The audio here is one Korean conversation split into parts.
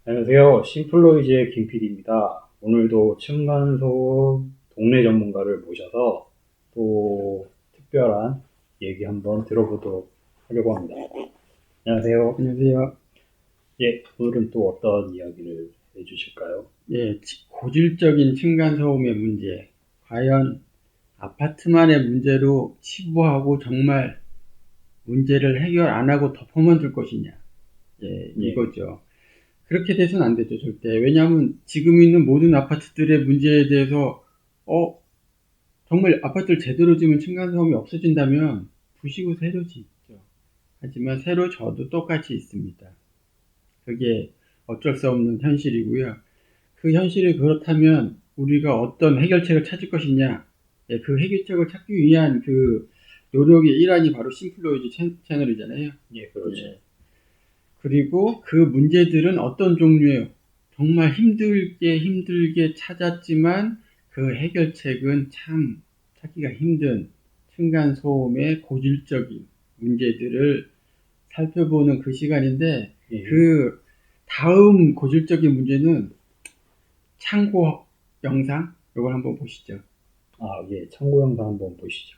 안녕하세요. 심플로이즈의 김PD입니다. 오늘도 층간소음 동네 전문가를 모셔서 또 특별한 얘기 한번 들어보도록 하려고 합니다. 안녕하세요. 안녕하세요. 예, 오늘은 또 어떤 이야기를 해주실까요? 예, 고질적인 층간소음의 문제. 과연 아파트만의 문제로 치부하고 정말 문제를 해결 안 하고 덮어만 줄 것이냐. 예, 예. 이거죠. 그렇게 돼서는 안 되죠, 절대. 왜냐하면 지금 있는 모든 아파트들의 문제에 대해서, 정말 아파트를 제대로 지으면 층간소음이 없어진다면 부시고 새로 짓죠. 하지만 새로 져도 똑같이 있습니다. 그게 어쩔 수 없는 현실이고요. 그 현실이 그렇다면 우리가 어떤 해결책을 찾을 것이냐, 예, 그 해결책을 찾기 위한 그 노력의 일환이 바로 심플로이즈 채널이잖아요. 예, 그렇죠. 예. 그리고 그 문제들은 어떤 종류예요? 정말 힘들게 찾았지만 그 해결책은 참 찾기가 힘든 층간소음의 고질적인 문제들을 살펴보는 그 시간인데, 예. 그 다음 고질적인 문제는 참고 영상 이걸 한번 보시죠. 예, 참고 영상 한번 보시죠.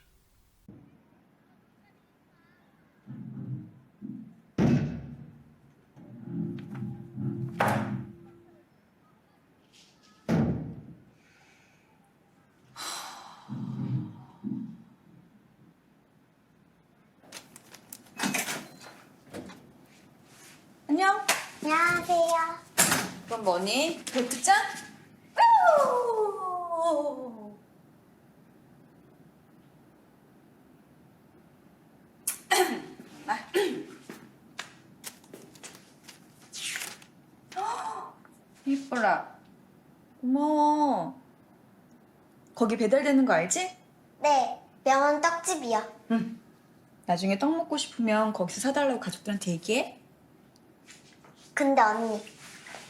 안녕. 안녕하세요. 그럼 뭐니? 볼트짱? 우! 이뻐라. 고마워. 거기 배달되는 거 알지? 네, 명언 떡집이요. 응. 나중에 떡 먹고 싶으면 거기서 사달라고 가족들한테 얘기해. 근데 언니,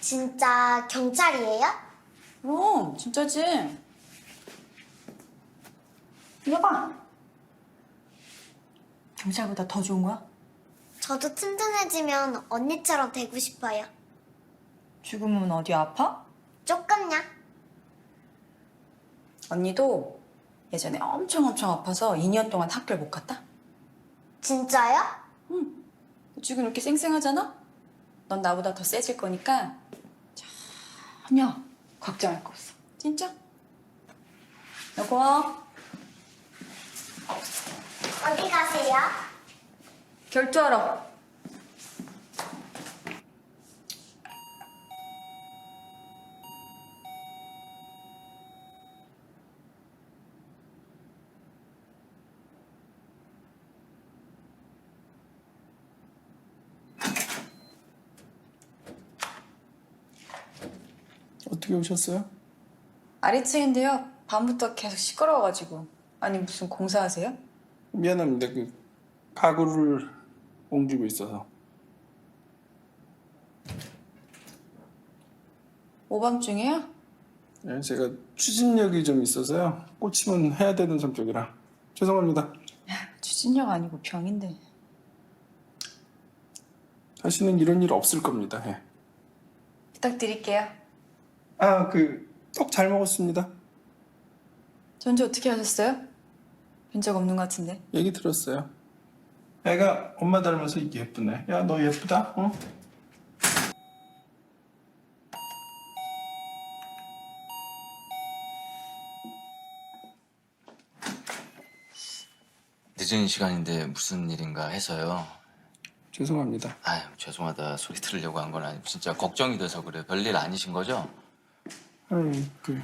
진짜 경찰이에요? 그럼 진짜지. 이거 봐. 경찰보다 더 좋은 거야? 저도 튼튼해지면 언니처럼 되고 싶어요. 죽으면 어디 아파? 조금요. 언니도 예전에 엄청 아파서 2년 동안 학교를 못 갔다? 진짜요? 응. 지금 이렇게 쌩쌩하잖아? 넌 나보다 더 세질 거니까 전혀 걱정할 거 없어. 진짜? 여보, 어디 가세요? 결투하러. 어떻게 오셨어요? 아래층인데요. 밤부터 계속 시끄러워가지고. 아니 무슨 공사하세요? 미안합니다. 그 가구를 옮기고 있어서. 오밤중에요? 네, 제가 추진력이 좀 있어서요. 꽂히면 해야 되는 성격이라 죄송합니다. 추진력 아니고 병인데. 다시는 이런 일 없을 겁니다. 예. 부탁드릴게요. 그 떡 잘 먹었습니다. 전주 어떻게 하셨어요? 뵌 적 없는 것 같은데. 얘기 들었어요. 애가 엄마 닮아서 이게 예쁘네. 야, 너 예쁘다. 어? 늦은 시간인데 무슨 일인가 해서요. 죄송합니다. 아유, 죄송하다 소리 들으려고 한 건 아니고 진짜 걱정이 돼서 그래요. 별일 아니신 거죠? 그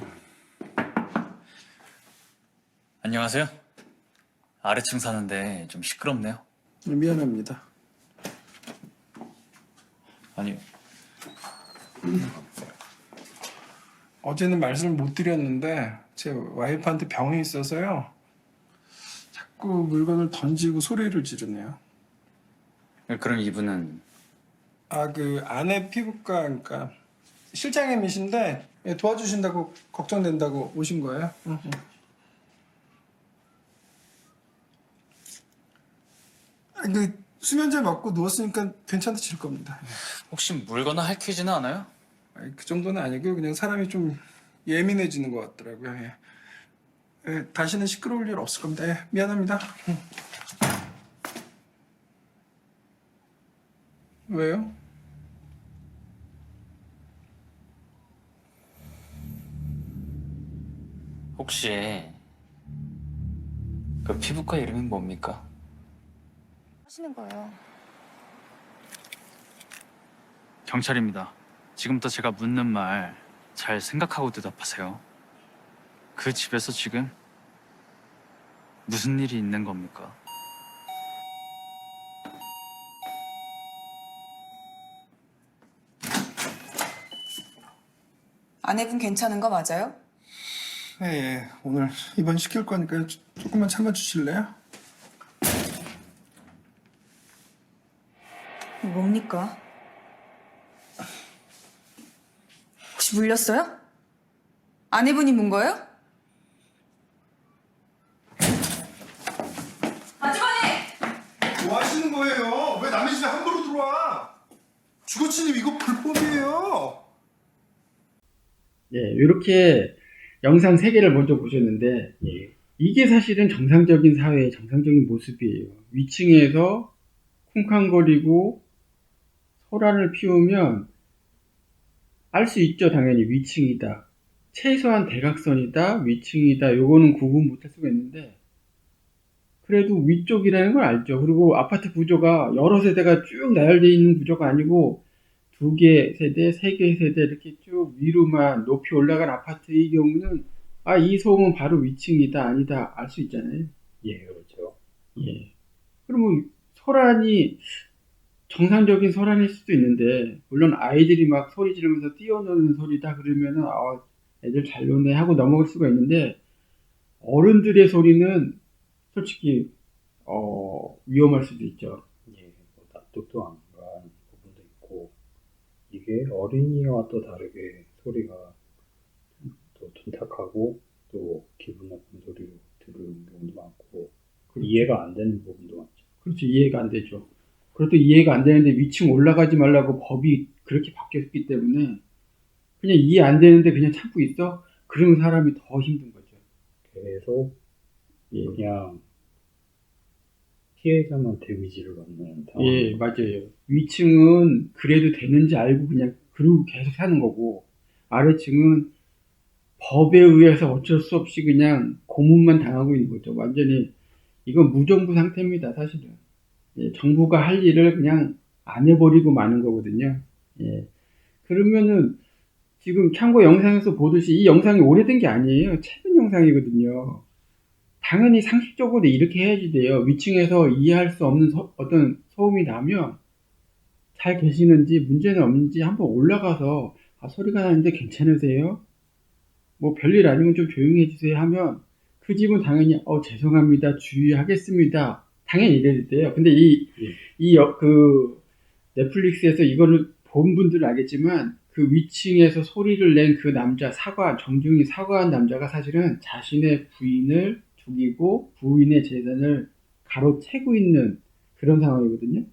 안녕하세요. 아래층 사는데 좀 시끄럽네요. 미안합니다. 아니, 어제는 말씀을 못 드렸는데 제 와이프한테 병이 있어서요. 자꾸 물건을 던지고 소리를 지르네요. 그럼 이분은 그 아내 피부과, 그러니까 실장님이신데 도와주신다고 걱정된다고 오신 거예요? 응. 수면제 맞고 누웠으니까 괜찮아질 겁니다. 혹시 물거나 핥히지는 않아요? 아니, 그 정도는 아니고요. 그냥 사람이 좀 예민해지는 것 같더라고요. 예. 예, 다시는 시끄러울 일 없을 겁니다. 예, 미안합니다. 왜요? 혹시 그 피부과 이름이 뭡니까? 하시는 거예요. 경찰입니다. 지금부터 제가 묻는 말 잘 생각하고 대답하세요. 그 집에서 지금 무슨 일이 있는 겁니까? 아내분 괜찮은 거 맞아요? 예, 예. 오늘 입원시킬 거니까 조금만 참아주실래요? 뭡니까? 혹시 물렸어요? 아내분이 문 거예요? 아주머니! 뭐 하시는 거예요? 왜 남의 집에 함부로 들어와? 주거침입 이거 불법이에요. 예, 이렇게 영상 3개를 먼저 보셨는데, 예, 이게 사실은 정상적인 사회의 정상적인 모습이에요. 위층에서 쿵쾅거리고 소란을 피우면 알 수 있죠. 당연히 위층이다. 최소한 대각선이다, 위층이다. 요거는 구분 못할 수가 있는데, 그래도 위쪽이라는 걸 알죠. 그리고 아파트 구조가 여러 세대가 쭉 나열되어 있는 구조가 아니고 2개 세대, 3개 세대 이렇게 쭉 위로만 높이 올라간 아파트의 경우는 이 소음은 바로 위층이다, 아니다 알 수 있잖아요. 예, 그렇죠. 예. 그러면 소란이 정상적인 소란일 수도 있는데, 물론 아이들이 막 소리 지르면서 뛰어노는 소리다 그러면은 애들 잘 노네 하고 넘어갈 수가 있는데, 어른들의 소리는 솔직히 위험할 수도 있죠. 예, 뭐 납득도 안 간 부분도 있고, 이게 어린이와 또 다르게 소리가 또 둔탁하고 또 기분 나쁜 소리로 들은 경우도 많고, 이해가 안 되는 부분도 많죠. 그렇죠. 이해가 안 되죠. 그것도 이해가 안 되는데 위층 올라가지 말라고 법이 그렇게 바뀌었기 때문에 그냥 이해 안 되는데 그냥 참고 있어? 그러면 사람이 더 힘든 거죠. 계속 예, 그냥 피해자만 데미지를 받는 상황. 예, 맞아요. 위층은 그래도 되는지 알고 그냥 그러고 계속 사는 거고, 아래층은 법에 의해서 어쩔 수 없이 그냥 고문만 당하고 있는 거죠. 완전히 이건 무정부 상태입니다, 사실은. 예, 정부가 할 일을 그냥 안 해버리고 마는 거거든요. 예. 그러면은 지금 참고 영상에서 보듯이 이 영상이 오래된 게 아니에요. 최근 영상이거든요. 당연히 상식적으로 이렇게 해야지 돼요. 위층에서 이해할 수 없는 어떤 소음이 나면 잘 계시는지 문제는 없는지 한번 올라가서 소리가 나는데 괜찮으세요? 뭐 별일 아니면 좀 조용히 해주세요 하면 그 집은 당연히 죄송합니다, 주의하겠습니다, 당연히 이래야 돼요. 근데 그 넷플릭스에서 이거를 본 분들은 알겠지만 그 위층에서 소리를 낸 그 남자, 정중히 사과한 남자가 사실은 자신의 부인을 죽이고 부인의 재산을 가로채고 있는 그런 상황이거든요.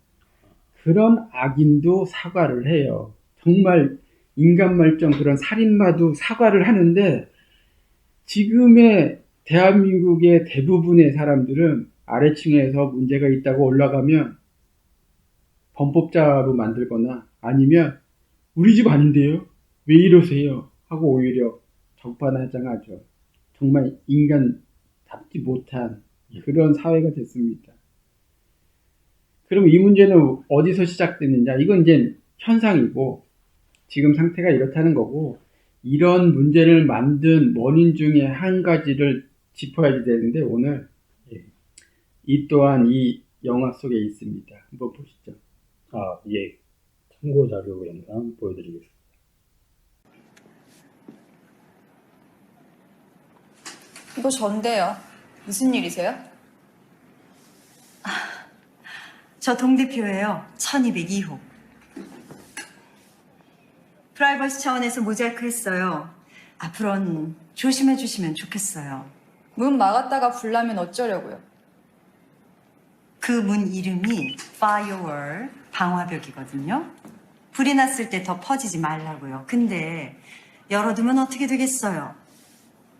그런 악인도 사과를 해요. 정말 인간말정 그런 살인마도 사과를 하는데, 지금의 대한민국의 대부분의 사람들은 아래층에서 문제가 있다고 올라가면 범법자로 만들거나 아니면 우리 집 아닌데요? 왜 이러세요? 하고 오히려 적반하장하죠. 정말 인간답지 못한 그런 사회가 됐습니다. 그럼 이 문제는 어디서 시작됐느냐? 이건 이제 현상이고 지금 상태가 이렇다는 거고, 이런 문제를 만든 원인 중에 한 가지를 짚어야 되는데 오늘 이 또한 이 영화 속에 있습니다. 한번 보시죠. 예. 참고 자료 영상 보여드리겠습니다. 이거 전데요. 무슨 일이세요? 저 동대표예요. 1202호. 프라이버시 차원에서 모자이크 했어요. 앞으로는 조심해 주시면 좋겠어요. 문 막았다가 불나면 어쩌려고요? 그 문 이름이 Firewall, 방화벽이거든요. 불이 났을 때 더 퍼지지 말라고요. 근데 열어두면 어떻게 되겠어요?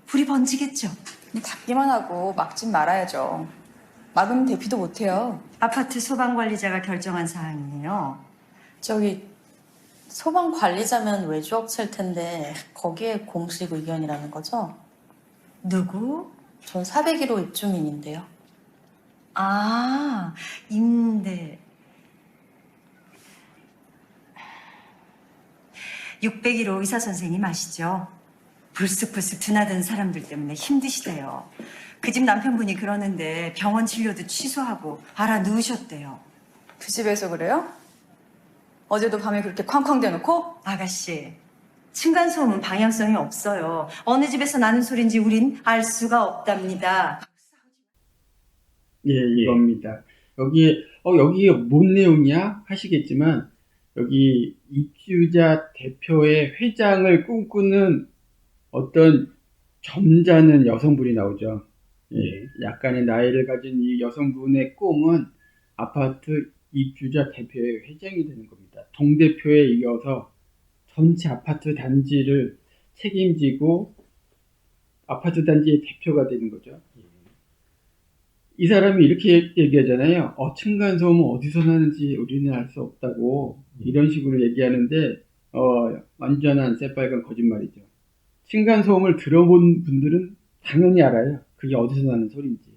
불이 번지겠죠. 그냥 닫기만 하고 막진 말아야죠. 막으면 대피도 못해요. 아파트 소방관리자가 결정한 사항이에요. 저기 소방 관리자면 외주업체일 텐데 거기에 공식 의견이라는 거죠? 누구? 전 401호 입주민인데요. 아, 임대. 601호 의사 선생님 아시죠? 불쑥불쑥 드나드는 사람들 때문에 힘드시대요. 그 집 남편분이 그러는데 병원 진료도 취소하고 알아 누우셨대요. 그 집에서 그래요? 어제도 밤에 그렇게 쾅쾅 대놓고? 아가씨, 층간소음은 방향성이 없어요. 어느 집에서 나는 소린지 우린 알 수가 없답니다. 예, 이겁니다. 여기에 뭔 내용이야? 하시겠지만, 여기 입주자 대표의 회장을 꿈꾸는 어떤 점잖은 여성분이 나오죠. 예, 약간의 나이를 가진 이 여성분의 꿈은 아파트 입주자 대표의 회장이 되는 겁니다. 동대표에 이어서 전체 아파트 단지를 책임지고 아파트 단지의 대표가 되는 거죠. 이 사람이 이렇게 얘기하잖아요. 층간소음은 어디서 나는지 우리는 알 수 없다고 이런 식으로 얘기하는데 완전한 새빨간 거짓말이죠. 층간소음을 들어본 분들은 당연히 알아요. 그게 어디서 나는 소리인지.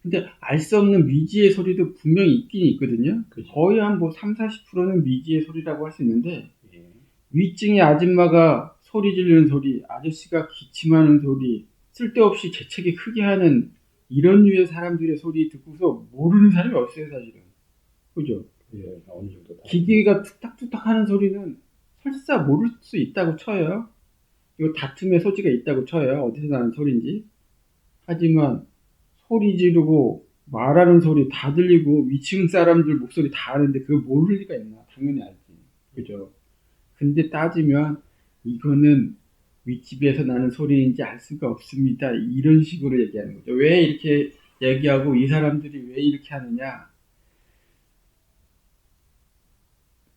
근데 알 수 없는 미지의 소리도 분명히 있긴 있거든요. 그죠. 거의 한 30-40%는 미지의 소리라고 할 수 있는데 위층의 아줌마가 소리 지르는 소리, 아저씨가 기침하는 소리, 쓸데없이 재채기 크게 하는 이런 류의 사람들의 소리 듣고서 모르는 사람이 없어요, 사실은. 그죠? 예, 어느 정도 다. 기계가 툭탁툭탁 하는 소리는 설사 모를 수 있다고 쳐요. 이거 다툼의 소지가 있다고 쳐요. 어디서 나는 소리인지. 하지만 소리 지르고 말하는 소리 다 들리고 위층 사람들 목소리 다 아는데 그걸 모를 리가 있나? 당연히 알지. 그죠? 근데 따지면 이거는 윗집에서 나는 소리인지 알 수가 없습니다. 이런 식으로 얘기하는 거죠. 왜 이렇게 얘기하고 이 사람들이 왜 이렇게 하느냐?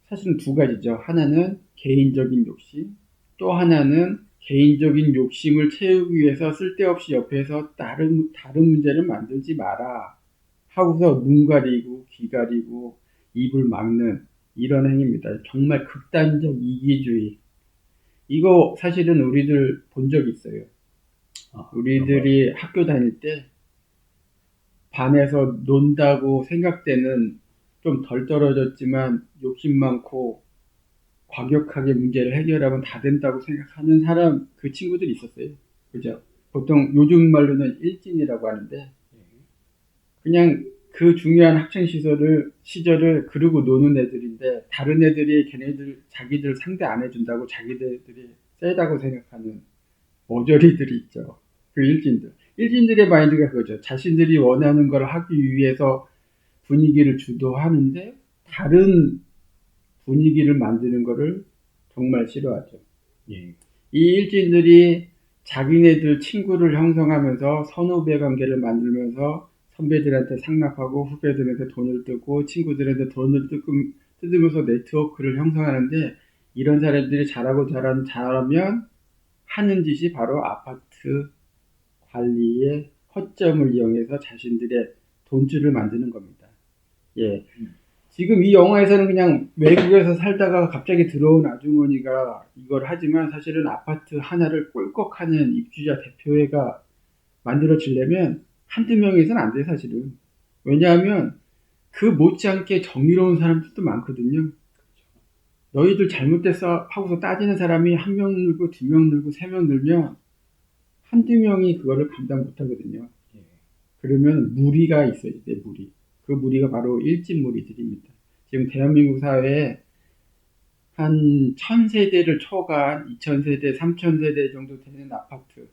사실은 두 가지죠. 하나는 개인적인 욕심, 또 하나는 개인적인 욕심을 채우기 위해서 쓸데없이 옆에서 다른 문제를 만들지 마라 하고서 눈 가리고 귀 가리고 입을 막는 이런 행위입니다. 정말 극단적 이기주의. 이거 사실은 우리들 본 적 있어요. 우리들이 학교 다닐 때 반에서 논다고 생각되는 좀 덜 떨어졌지만 욕심 많고 과격하게 문제를 해결하면 다 된다고 생각하는 사람, 그 친구들이 있었어요. 그죠? 보통 요즘 말로는 일진이라고 하는데 그냥 그 중요한 시절을 그러고 노는 애들인데 다른 애들이 자기들 상대 안 해준다고 자기들이 세다고 생각하는 모조리들이 있죠. 그 일진들. 일진들의 마인드가 그거죠. 자신들이 원하는 걸 하기 위해서 분위기를 주도하는데 다른 분위기를 만드는 거를 정말 싫어하죠. 이 일진들이 자기네들 친구를 형성하면서 선후배 관계를 만들면서 선배들한테 상납하고 후배들한테 돈을 뜯고 친구들한테 돈을 뜯으면서 네트워크를 형성하는데 이런 사람들이 잘하면 하는 짓이 바로 아파트 관리의 허점을 이용해서 자신들의 돈줄을 만드는 겁니다. 예. 지금 이 영화에서는 그냥 외국에서 살다가 갑자기 들어온 아주머니가 이걸 하지만 사실은 아파트 하나를 꼴꺽하는 입주자 대표회가 만들어지려면 한두 명에서는 안 돼, 사실은. 왜냐하면 그 못지않게 정의로운 사람들도 많거든요. 너희들 잘못됐어 하고서 따지는 사람이 한 명 늘고 두 명 늘고 세 명 늘면 한두 명이 그거를 감당 못하거든요. 그러면 무리가 있어야 돼, 무리. 그 무리가 바로 일진 무리들입니다. 지금 대한민국 사회에 한 1000세대를 초과한 2000세대, 3000세대 정도 되는 아파트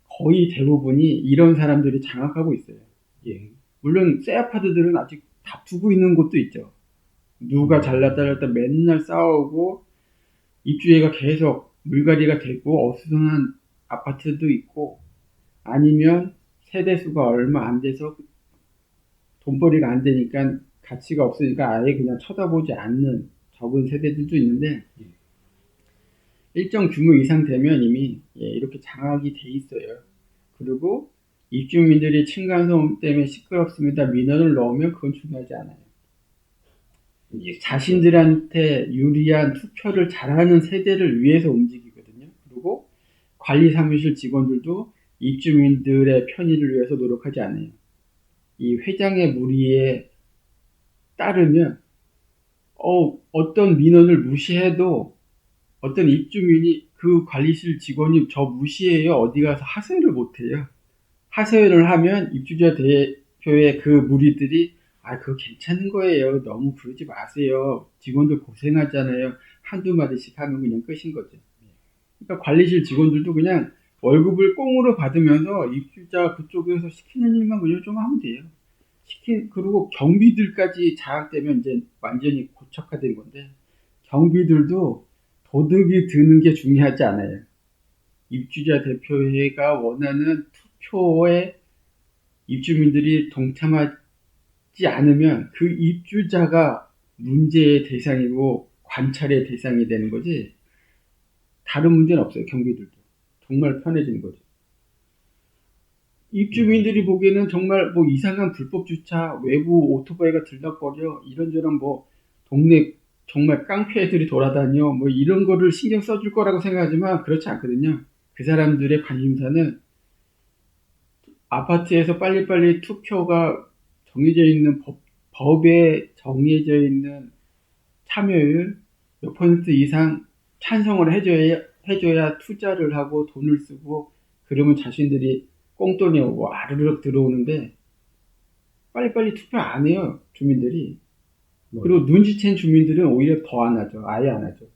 거의 대부분이 이런 사람들이 장악하고 있어요. 물론 새 아파트들은 아직 다투고 있는 곳도 있죠. 누가 잘났다 맨날 싸우고 입주해가 계속 물갈이가 되고 어수선한 아파트도 있고 아니면 세대수가 얼마 안 돼서 돈벌이가 안 되니까 가치가 없으니까 아예 그냥 쳐다보지 않는 적은 세대들도 있는데 예. 일정 규모 이상 되면 이미 이렇게 장악이 돼 있어요. 그리고 입주민들이 층간소음 때문에 시끄럽습니다. 민원을 넣으면 그건 중요하지 않아요. 자신들한테 유리한 투표를 잘하는 세대를 위해서 움직이거든요. 그리고 관리사무실 직원들도 입주민들의 편의를 위해서 노력하지 않아요. 이 회장의 무리에 따르면 어떤 민원을 무시해도 어떤 입주민이 그 관리실 직원이 저 무시해요. 어디 가서 하소연을 못해요. 하소연을 하면 입주자 대표의 그 무리들이 그거 괜찮은 거예요. 너무 그러지 마세요. 직원들 고생하잖아요. 한두 마디씩 하면 그냥 끝인 거죠. 그러니까 관리실 직원들도 그냥 월급을 꽁으로 받으면서 입주자 그쪽에서 시키는 일만 그냥 좀 하면 돼요. 그리고 경비들까지 장악되면 이제 완전히 고착화된 건데, 경비들도 도둑이 드는 게 중요하지 않아요. 입주자 대표회가 원하는 투표에 입주민들이 동참하지 않으면 그 입주자가 문제의 대상이고 관찰의 대상이 되는 거지, 다른 문제는 없어요. 경비들도 정말 편해지는 거죠. 입주민들이 보기에는 정말 뭐 이상한 불법 주차, 외부 오토바이가 들락거려, 이런저런 뭐 동네 정말 깡패 애들이 돌아다녀, 뭐 이런 거를 신경 써줄 거라고 생각하지만 그렇지 않거든요. 그 사람들의 관심사는 아파트에서 빨리빨리 투표가 정해져 있는 법에 정해져 있는 참여율 몇 퍼센트 이상 찬성을 해줘야 투자를 하고 돈을 쓰고, 그러면 자신들이 꽁돈이 와르르 들어오는데 빨리빨리 투표 안 해요, 주민들이. 그리고 눈치챈 주민들은 오히려 더 안 하죠. 아예 안 하죠.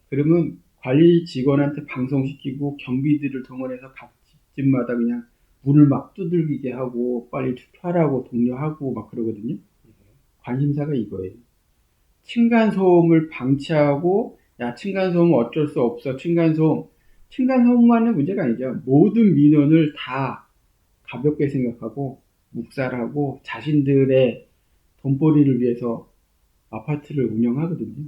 그러면 관리 직원한테 방송시키고 경비들을 동원해서 각 집마다 그냥 문을 막 두들기게 하고 빨리 투표하라고 독려하고 막 그러거든요. 관심사가 이거예요. 층간소음을 방치하고, 층간소음 어쩔 수 없어. 층간소음만의 문제가 아니죠. 모든 민원을 다 가볍게 생각하고 묵살하고 자신들의 돈벌이를 위해서 아파트를 운영하거든요.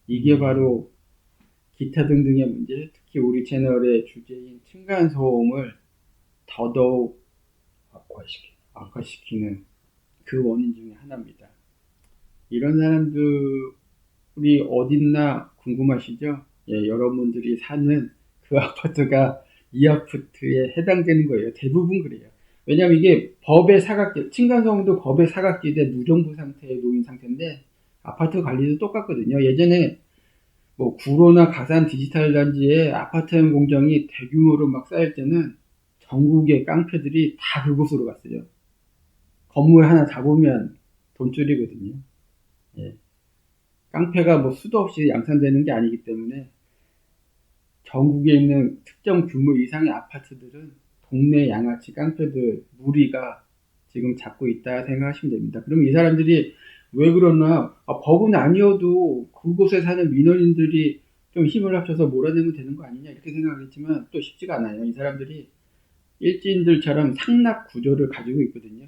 이게 바로 기타 등등의 문제, 특히 우리 채널의 주제인 층간소음을 더더욱 악화시키는 그 원인 중에 하나입니다. 이런 사람들이 어딨나 궁금하시죠? 여러분들이 사는 그 아파트가 이 아파트에 해당되는 거예요. 대부분 그래요. 왜냐하면 이게 법의 사각지, 층간소음도 법의 사각지대 무정부 상태에 놓인 상태인데 아파트 관리도 똑같거든요. 예전에 뭐 구로나 가산 디지털 단지에 아파트형 공정이 대규모로 막 쌓일 때는 전국의 깡패들이 다 그곳으로 갔어요. 건물 하나 잡으면 돈줄이거든요. 깡패가 뭐 수도 없이 양산되는 게 아니기 때문에 전국에 있는 특정 규모 이상의 아파트들은 동네 양아치 깡패들 무리가 지금 잡고 있다 생각하시면 됩니다. 그럼 이 사람들이 왜 그러나, 법은 아니어도 그곳에 사는 민원인들이 좀 힘을 합쳐서 몰아내면 되는 거 아니냐 이렇게 생각하겠지만 또 쉽지가 않아요. 이 사람들이 일진들처럼 상납 구조를 가지고 있거든요.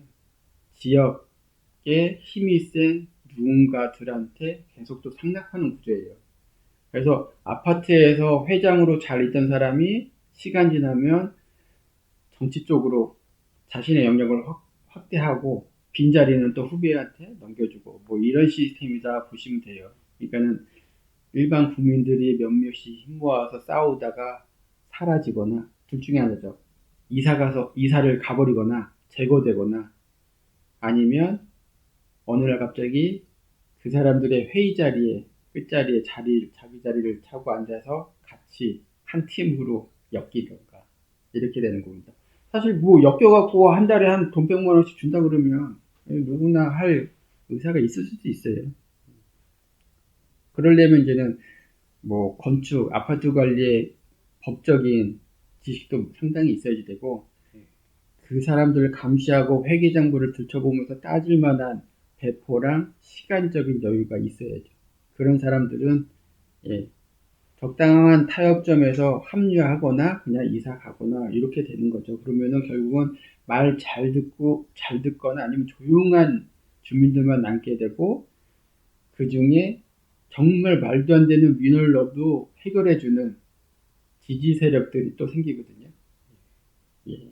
지역에 힘이 센 누군가들한테 계속 또 상납하는 구조예요. 그래서 아파트에서 회장으로 잘 있던 사람이 시간 지나면 정치 쪽으로 자신의 영역을 확대하고 빈자리는 또 후배한테 넘겨주고 뭐 이런 시스템이다 보시면 돼요. 그러니까는 일반 국민들이 몇몇이 힘 모아서 싸우다가 사라지거나 둘 중에 하나죠. 이사를 가버리거나 제거되거나, 아니면 어느 날 갑자기 그 사람들의 회의 자리에 끝자리에 자기 자리를 차고 앉아서 같이 한 팀으로 엮이던가 이렇게 되는 겁니다. 사실 뭐 엮여갖고 한 달에 한 돈 100만 원씩 준다 그러면 누구나 할 의사가 있을 수도 있어요. 그러려면 이제는 뭐 건축, 아파트 관리의 법적인 지식도 상당히 있어야지 되고, 그 사람들을 감시하고 회계장부를 들춰보면서 따질 만한 배포랑 시간적인 여유가 있어야죠. 그런 사람들은 적당한 타협점에서 합류하거나 그냥 이사 가거나 이렇게 되는 거죠. 그러면은 결국은 말 잘 듣거나 아니면 조용한 주민들만 남게 되고, 그 중에 정말 말도 안 되는 민원을 넣어도 해결해주는 지지 세력들이 또 생기거든요. 예.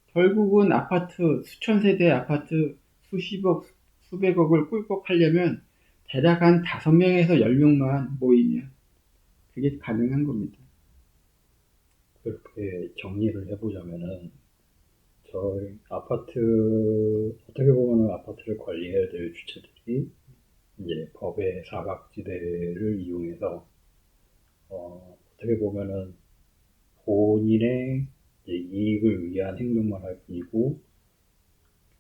결국은 아파트, 수천 세대 아파트 수십억, 수백억을 꿀꺽하려면 대략 한 5명에서 10명만 모이면 그게 가능한 겁니다. 그렇게 정리를 해보자면은 저희 아파트 어떻게 보면은 아파트를 관리해야 될 주체들이 이제 법의 사각지대를 이용해서 어떻게 보면은 본인의 이제 이익을 위한 행동만 할 뿐이고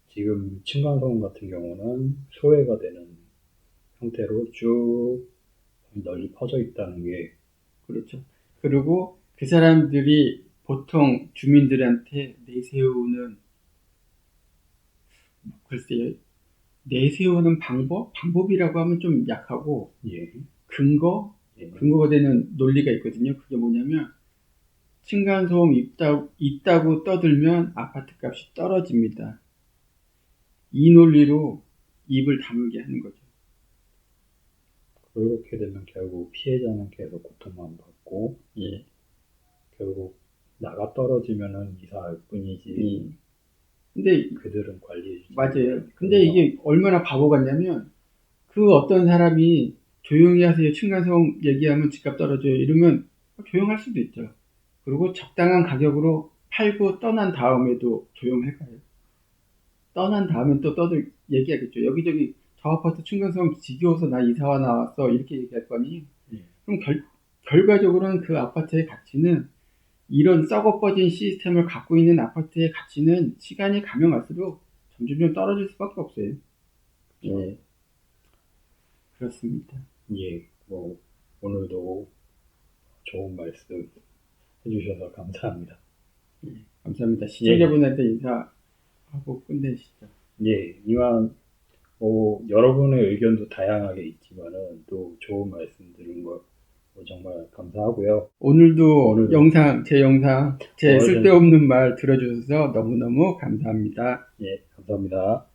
지금 층간소음 같은 경우는 소외가 되는 형태로 쭉 널리 퍼져 있다는 게 그렇죠. 그리고 그 사람들이 보통 주민들한테 내세우는, 글쎄요, 내세우는 방법이라고 하면 좀 약하고, 예, 근거가 되는 논리가 있거든요. 그게 뭐냐면, 층간소음 있다고 떠들면 아파트 값이 떨어집니다. 이 논리로 입을 다물게 하는 거죠. 그렇게 되면 결국 피해자는 계속 고통만 받고 예. 결국 나가 떨어지면은 이사할 뿐이지 근데 그들은 관리해주지 맞아요. 근데 이게 얼마나 바보 같냐면 그 어떤 사람이 조용히 하세요. 층간소음 얘기하면 집값 떨어져요. 이러면 조용할 수도 있죠. 그리고 적당한 가격으로 팔고 떠난 다음에도 조용할까요? 떠난 다음엔 또 얘기하겠죠. 여기저기 저 아파트 층간소음 지겨워서 나 이사와 나왔어. 이렇게 얘기할 거니. 그럼 결과적으로는 그 아파트의 가치는 이런 썩어 빠진 시스템을 갖고 있는 아파트의 가치는 시간이 가면 갈수록 점점 떨어질 수밖에 없어요. 예. 그렇습니다. 예, 뭐 오늘도 좋은 말씀 해주셔서 감사합니다. 예, 감사합니다. 시청자분한테 인사하고 끝내시죠. 예, 이만 뭐 여러분의 의견도 다양하게 있지만은 또 좋은 말씀 들은 거 정말 감사하고요. 오늘도 제 영상, 제 오늘은- 쓸데없는 말 들어주셔서 너무너무 감사합니다. 예, 감사합니다.